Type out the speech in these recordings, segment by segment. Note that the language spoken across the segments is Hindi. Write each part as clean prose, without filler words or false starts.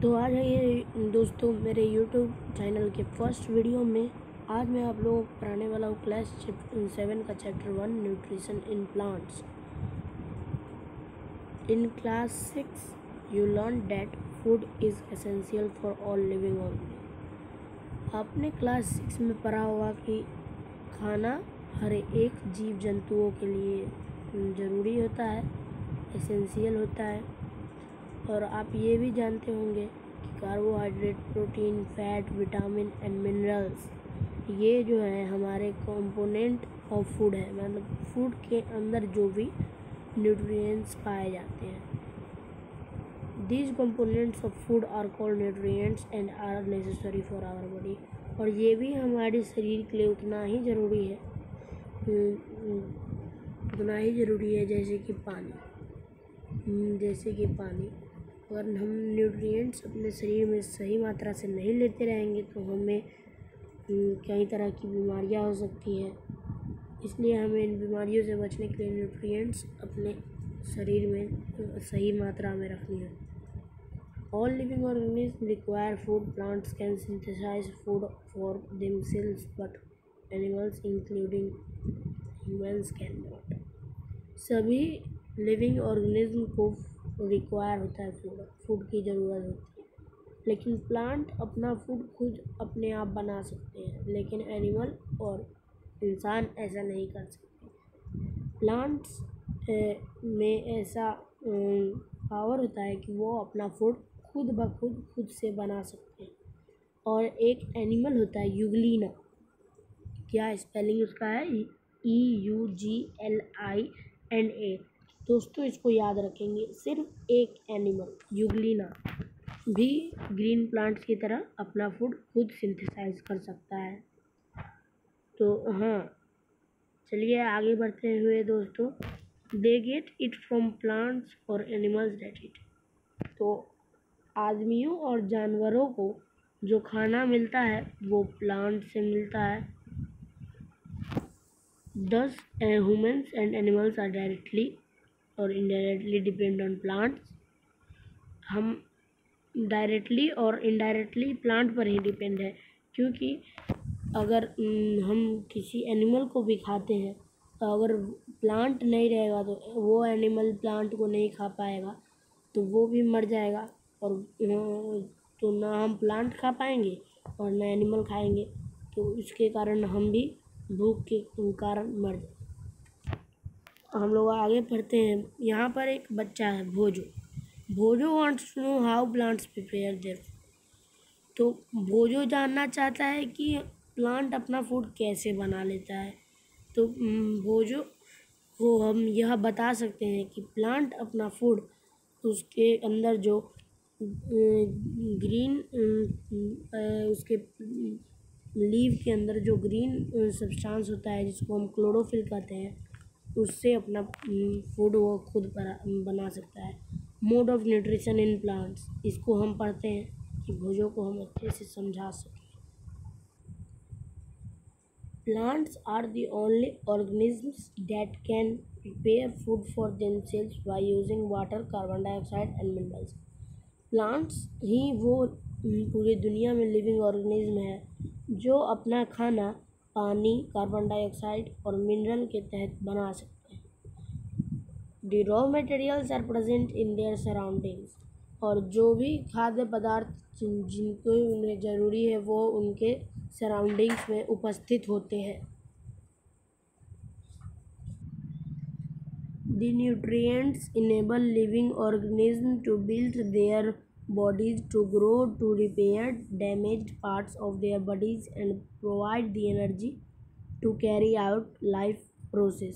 तो आज है ये दोस्तों मेरे YouTube चैनल के फर्स्ट वीडियो में। आज मैं आप लोगों को पढ़ाने वाला हूँ क्लास 7 का chapter 1 nutrition in plants. In class 6 you learn that food is essential for all living organism. आपने क्लास 6 में पढ़ा होगा कि खाना हर एक जीव जंतुओं के लिए ज़रूरी होता है, एसेंशियल होता है। और आप ये भी जानते होंगे कि carbohydrate, protein, fat, vitamin and minerals ये जो है हमारे कंपोनेंट ऑफ फूड है, मतलब फूड के अंदर जो भी न्यूट्रिएंट्स पाए जाते हैं। These components of food are called nutrients and are necessary for our body. और ये भी हमारे शरीर के लिए उतना ही ज़रूरी है जैसे कि पानी। अगर हम न्यूट्रिएंट्स अपने शरीर में सही मात्रा से नहीं लेते रहेंगे तो हमें कई तरह की बीमारियां हो सकती हैं। इसलिए हमें इन बीमारियों से बचने के लिए न्यूट्रिएंट्स अपने शरीर में सही मात्रा में रखनी है। All living organism require food. Plants can synthesize food for themselves but animals including humans can not. सभी लिविंग ऑर्गेनिज्म को रिक्वायर होता है फूड की ज़रूरत होती है, लेकिन प्लांट अपना फूड खुद अपने आप बना सकते हैं, लेकिन एनिमल और इंसान ऐसा नहीं कर सकते। प्लांट्स में ऐसा पावर होता है कि वो अपना फूड खुद से बना सकते हैं। और एक एनिमल होता है यूग्लिना। क्या स्पेलिंग उसका है? EUGLINA। दोस्तों इसको याद रखेंगे। सिर्फ एक एनिमल यूग्लिना भी ग्रीन प्लांट्स की तरह अपना फूड खुद सिंथेसाइज कर सकता है। तो हाँ, चलिए आगे बढ़ते हुए दोस्तों, they get it from plants और एनिमल्स दैट इट। तो आदमियों और जानवरों को जो खाना मिलता है वो प्लांट से मिलता है। Thus, humans and animals are directly और इनडायरेक्टली डिपेंड ऑन प्लांट्स। हम डायरेक्टली और इनडायरेक्टली प्लांट पर ही डिपेंड है, क्योंकि अगर हम किसी एनिमल को भी खाते हैं तो अगर प्लांट नहीं रहेगा तो वो एनिमल प्लांट को नहीं खा पाएगा, तो वो भी मर जाएगा। और तो ना हम प्लांट खा पाएंगे और ना एनिमल खाएंगे, तो इसके कारण हम भी भूख के कारण मर जाएंगे। हम लोग आगे पढ़ते हैं। यहाँ पर एक बच्चा है Bhojo wants to know how plants prepare their. तो भोजो जानना चाहता है कि प्लांट अपना फूड कैसे बना लेता है। तो भोजो को हम यह बता सकते हैं कि प्लांट अपना फूड उसके अंदर जो ग्रीन उसके लीव के अंदर जो ग्रीन सब्सटेंस होता है जिसको हम क्लोरोफिल कहते हैं, उससे अपना फूड वो खुद बना सकता है। Mode of nutrition in plants, इसको हम पढ़ते हैं कि भोजों को हम अच्छे से समझा सकें। Plants are the only organisms that can prepare food for themselves by using water, carbon dioxide and minerals. Plants ही वो पूरी दुनिया में लिविंग ऑर्गेनिज्म है जो अपना खाना पानी, कार्बन डाइऑक्साइड और मिनरल के तहत बना सकते हैं। The raw materials are present in their surroundings. और जो भी खाद्य पदार्थ जिनको उन्हें ज़रूरी है वो उनके सराउंडिंग्स में उपस्थित होते हैं। The nutrients enable living organism to build their bodies to grow, to repair damaged parts of their bodies and provide the energy to carry out life process।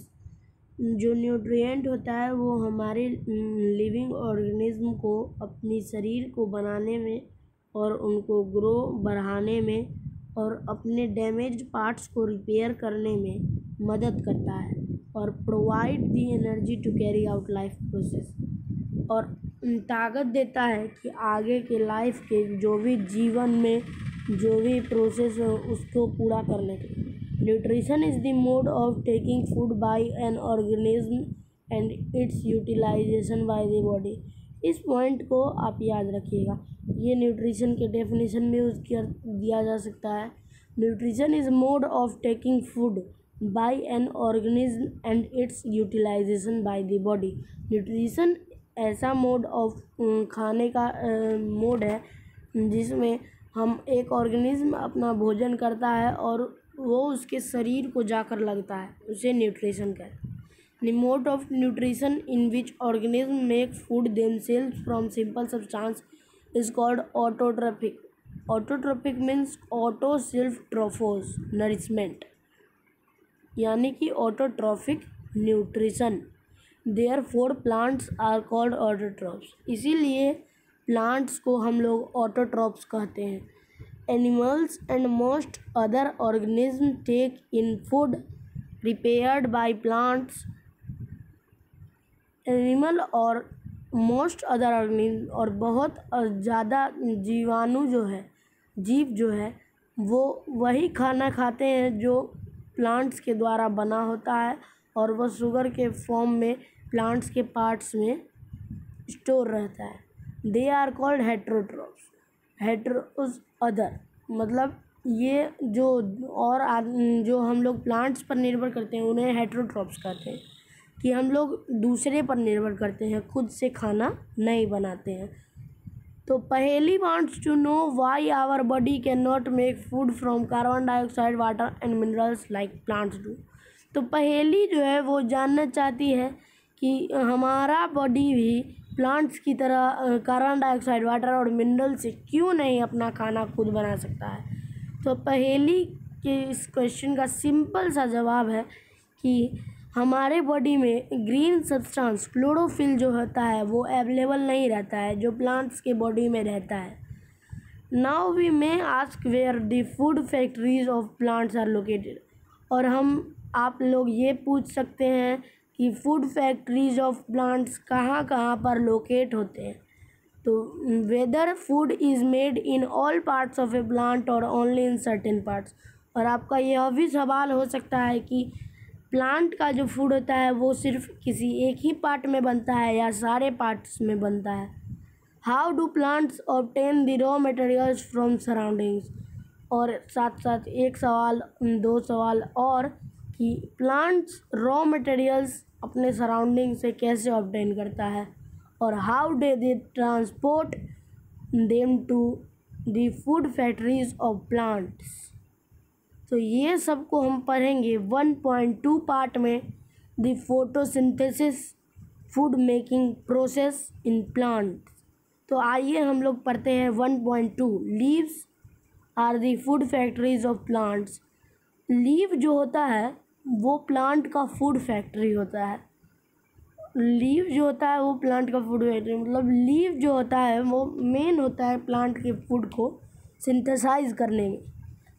जो न्यूट्रिएंट होता है वो हमारे लिविंग ऑर्गेनिज्म को अपनी शरीर को बनाने में और उनको ग्रो बढ़ाने में और अपने डैमेज्ड पार्ट्स को रिपेयर करने में मदद करता है और provide the energy to carry out life process, और ताकत देता है कि आगे के लाइफ के जो भी जीवन में जो भी प्रोसेस हो उसको पूरा करने के लिए। Nutrition is the mode of taking food by an organism and its utilization by the body. इस पॉइंट को आप याद रखिएगा। ये न्यूट्रिशन के डेफिनेशन में यूज़ दिया जा सकता है। Nutrition is mode of taking food by an organism and its utilization by the body. Nutrition ऐसा मोड ऑफ खाने का मोड है जिसमें हम एक ऑर्गेनिज्म अपना भोजन करता है और वो उसके शरीर को जाकर लगता है, उसे न्यूट्रिशन कहते हैं। The mode of nutrition in which organisms make food themselves from simple substance is called autotrophic. Autotrophic means auto self trophos nourishment, यानी कि autotrophic nutrition. Therefore plants are called autotrophs. इसीलिए plants को हम लोग autotrophs कहते हैं. Animals and most other organisms take in food prepared by plants. Animal और मोस्ट अदर ऑर्गेनिज्म और बहुत ज़्यादा जीवाणु जो है, जीव जो है, वो वही खाना खाते हैं जो प्लांट्स के द्वारा बना होता है और वह शुगर के फॉर्म में प्लांट्स के पार्ट्स में स्टोर रहता है. They are called heterotrophs. Heteros other मतलब ये जो जो हम लोग प्लांट्स पर निर्भर करते हैं उन्हें हेट्रोट्रॉफ्स कहते हैं, कि हम लोग दूसरे पर निर्भर करते हैं, खुद से खाना नहीं बनाते हैं. तो Paheli wants to know why our body can not make food from carbon dioxide, water and minerals like plants do. तो पहेली जो है वो जानना चाहती है कि हमारा बॉडी भी प्लांट्स की तरह कार्बन डाइऑक्साइड, वाटर और मिनरल से क्यों नहीं अपना खाना खुद बना सकता है. तो पहेली के इस क्वेश्चन का सिंपल सा जवाब है कि हमारे बॉडी में ग्रीन सब्सटेंस क्लोरोफिल जो होता है वो अवेलेबल नहीं रहता है, जो प्लांट्स के बॉडी में रहता है. Now we may ask where the food factories of plants are located. और आप लोग ये पूछ सकते हैं कि फूड फैक्ट्रीज ऑफ प्लांट्स कहाँ कहाँ पर लोकेट होते हैं. तो whether food is made in all parts of a plant और ओनली इन सर्टेन पार्ट्स. और आपका यह भी सवाल हो सकता है कि प्लांट का जो फूड होता है वो सिर्फ किसी एक ही पार्ट में बनता है या सारे पार्ट्स में बनता है. How do plants obtain the raw materials from surroundings. और साथ साथ एक सवाल, दो सवाल और कि प्लांट्स रॉ मटेरियल्स अपने सराउंडिंग से कैसे ऑब्टेन करता है और how do they transport them to the food factories of plants. तो ये सब को हम पढ़ेंगे 1.2 पार्ट में. The photosynthesis food making process in plants. तो आइए हम लोग पढ़ते हैं 1.2. Leaves are the food factories of plants. Leave जो होता है वो प्लांट का फूड फैक्ट्री होता है. लीव जो होता है वो प्लांट का फूड फैक्ट्री मतलब लीव जो होता है वो मेन होता है प्लांट के फूड को सिंथेसाइज करने में.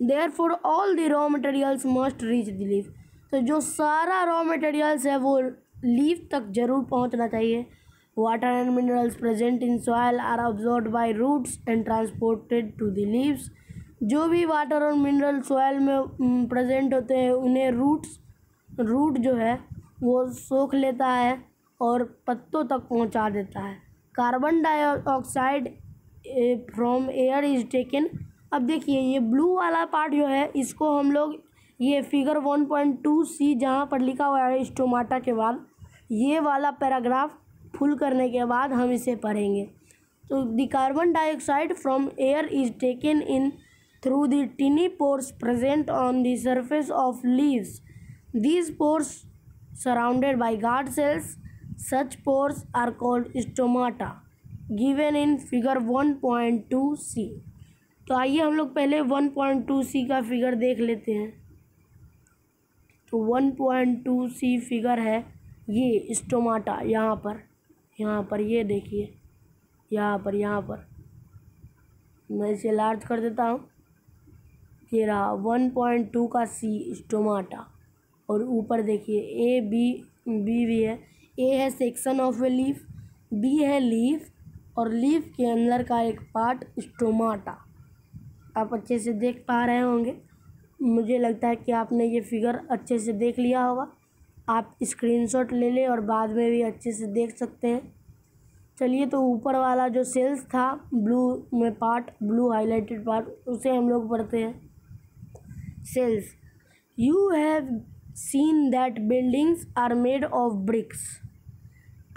Therefore all the raw materials must reach the leaf. तो जो सारा रॉ मटेरियल्स है वो लीफ तक जरूर पहुंचना चाहिए. Water and minerals present in soil are absorbed by roots and transported to the leaves. जो भी वाटर और मिनरल सॉइल में प्रेजेंट होते हैं उन्हें रूट जो है वो सोख लेता है और पत्तों तक पहुंचा देता है. Carbon dioxide from air is taken. अब देखिए ये ब्लू वाला पार्ट जो है इसको हम लोग ये फिगर 1.2c जहाँ पर लिखा हुआ है स्टोमाटा के बाद ये वाला पैराग्राफ फुल करने के बाद हम इसे पढ़ेंगे. तो the carbon dioxide from air is taken in through the tiny pores present on the surface of leaves. These pores surrounded by guard cells. Such pores are called stomata given in figure 1.2c. तो आइए हम लोग पहले 1.2c का फिगर देख लेते हैं. तो 1.2c फिगर है ये स्टोमाटा. यहाँ पर ये देखिए यहाँ पर मैं इसे लार्ज कर देता हूँ. ये रहा 1.2 का c स्टोमाटा. और ऊपर देखिए ए बी भी है. ए है section of a leaf, B है लीफ और लीफ के अंदर का एक पार्ट स्टोमाटा. आप अच्छे से देख पा रहे होंगे. मुझे लगता है कि आपने ये फिगर अच्छे से देख लिया होगा. आप स्क्रीनशॉट ले लें और बाद में भी अच्छे से देख सकते हैं. चलिए, तो ऊपर वाला जो सेल्स था ब्लू में पार्ट, ब्लू हाईलाइटेड पार्ट, उसे हम लोग पढ़ते हैं। Cells, you have seen that buildings are made of bricks.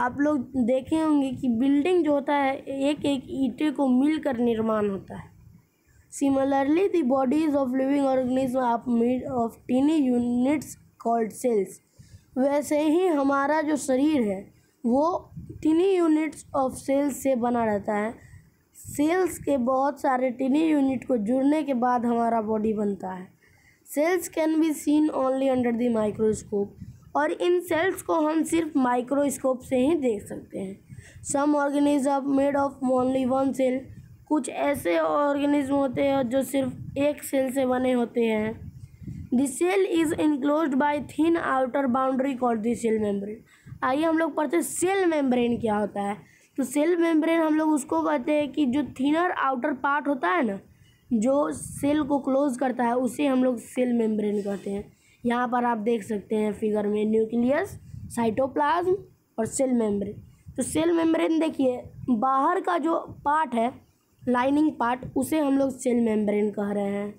आप लोग देखे होंगे कि बिल्डिंग जो होता है एक एक ईंटे को मिलकर निर्माण होता है। Similarly the bodies of living organism are made of tiny units called cells. वैसे ही हमारा जो शरीर है वो टीनी यूनिट्स ऑफ सेल्स से बना रहता है। सेल्स के बहुत सारे टीनी यूनिट को जुड़ने के बाद हमारा बॉडी बनता है। Cells can be seen only under the microscope, और इन सेल्स को हम सिर्फ माइक्रोस्कोप से ही देख सकते हैं। Some organism made of only one cell, कुछ ऐसे ऑर्गेनिज्म होते हैं जो सिर्फ एक सेल से बने होते हैं। The cell is enclosed by thin outer boundary called the cell membrane. आइए हम लोग पढ़ते हैं सेल मेम्ब्रेन क्या होता है। तो सेल मेम्ब्रेन हम लोग उसको कहते हैं कि जो थिनर आउटर पार्ट होता है ना, जो सेल को क्लोज करता है, उसे हम लोग सेल मेम्ब्रेन कहते हैं। यहाँ पर आप देख सकते हैं फिगर में न्यूक्लियस, साइटोप्लाज्म और सेल मेम्ब्रेन। तो सेल मेम्ब्रेन देखिए, बाहर का जो पार्ट है लाइनिंग पार्ट, उसे हम लोग सेल मेम्ब्रेन कह रहे हैं।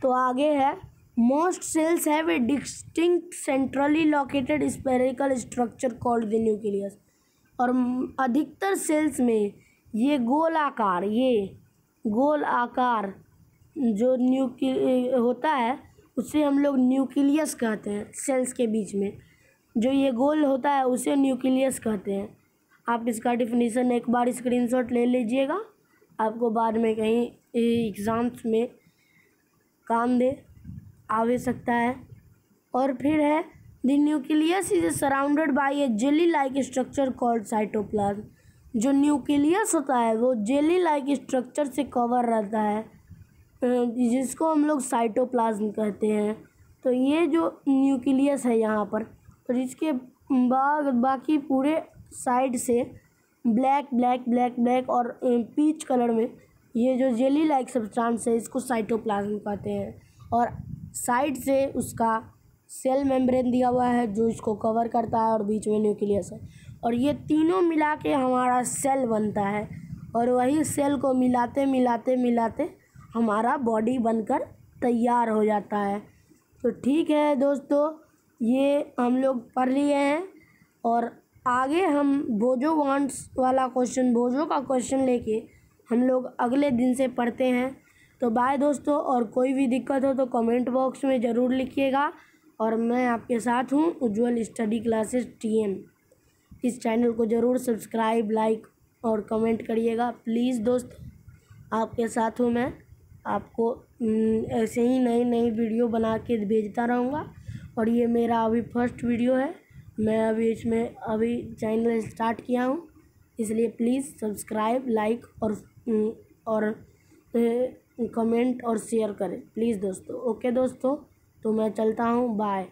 तो आगे है, most cells have a distinct centrally located spherical structure called the nucleus. और अधिकतर सेल्स में ये गोल आकार जो होता है उसे हम लोग न्यूक्लियस कहते हैं। सेल्स के बीच में जो ये गोल होता है उसे न्यूक्लियस कहते हैं। आप इसका डिफिनीसन एक बार स्क्रीनशॉट ले लीजिएगा, आपको बाद में कहीं एग्ज़ाम्स में काम दे आ भी सकता है। और फिर है, the nucleus is surrounded by A jelly like structure called cytoplasm. जो न्यूक्लियस होता है वो जेली लाइक स्ट्रक्चर से कवर रहता है, जिसको हम लोग साइटोप्लाज्म कहते हैं। तो ये जो न्यूक्लियस है यहाँ पर, और इसके बाकी पूरे साइड से ब्लैक और पीच कलर में ये जो जेली लाइक सब्सटेंस है इसको साइटोप्लाज्म कहते हैं। और साइड से उसका सेल मेम्ब्रेन दिया हुआ है जो इसको कवर करता है, और बीच में न्यूक्लियस है। और ये तीनों मिला के हमारा सेल बनता है, और वही सेल को मिलाते हमारा बॉडी बनकर तैयार हो जाता है। तो ठीक है दोस्तों, ये हम लोग पढ़ लिए हैं, और आगे हम बोजो वांट्स वाला क्वेश्चन, बोजो का क्वेश्चन लेके हम लोग अगले दिन से पढ़ते हैं। तो बाय दोस्तों, और कोई भी दिक्कत हो तो कमेंट बॉक्स में ज़रूर लिखिएगा। और मैं आपके साथ हूँ, उज्ज्वल स्टडी क्लासेस TM। इस चैनल को ज़रूर सब्सक्राइब, लाइक और कमेंट करिएगा प्लीज़ दोस्त, आपके साथ हूँ मैं। आपको ऐसे ही नई वीडियो बना के भेजता रहूँगा। और ये मेरा अभी फर्स्ट वीडियो है, मैं अभी चैनल स्टार्ट किया हूँ, इसलिए प्लीज़ सब्सक्राइब, लाइक और कमेंट और शेयर करें प्लीज़ दोस्तों। ओके दोस्तों, तो मैं चलता हूँ, बाय।